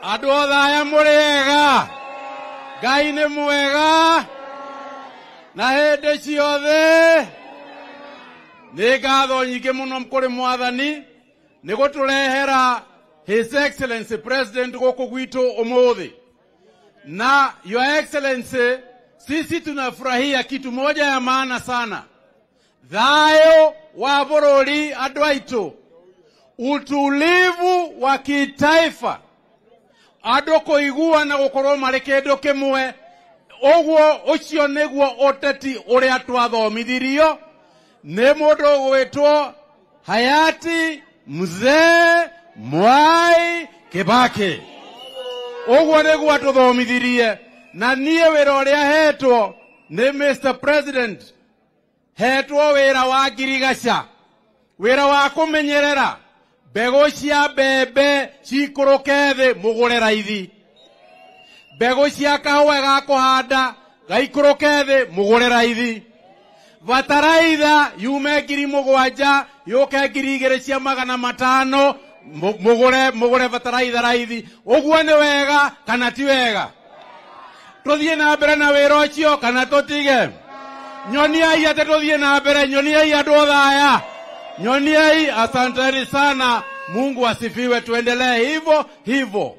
Aduotha ya murega. Ngai nĩ mwega. Na hĩndĩ ciothe. Nĩ ngatho nyingĩ mũno kũrĩ Mwathani nĩ gũtũrehera His Excellency President gũkũ gwitũ ũmũthĩ. Na Your Excellency, sisi tunafurahia kitu moja ya maana sana. Thayo wa bũrũri andũ aitũ. Utulivu wa kitaifa. Andũ kũiguana gũkorwo marĩ kĩndũ kĩmwe. Ũguo ũcio nĩguo ũteti ũrĩa twathomithirio nĩ mũndũ gwĩtwo hayati Mzee Mwai Kibaki. Ũguo nĩguo atũthomithirie. Na niĩ wĩra ũrĩa hetwo nĩ Mr. President. Hetwo wĩra wa ngirigaca. Wĩra wa kũmenyerera mbegũ cia mbembe cikũrũke thĩ mũgũre raithi. Mbegũ cia kahũa ga kũhanda gaikũrũke thĩ mũgũre raithi. Bataraitha yume 7,000 yũke 2,500 mũgũre bataraitha raithi. Ũguo nĩ wega kana ti wega? Tũthiĩ na mbere na wĩra ũcio kana tũtige? Nyoniai atĩ tũthiĩ na mbere, nyoniai andũ othaya. Nyoniai, asanteni sana. Mungu asifiwe, tuendelee hivyo hivyo.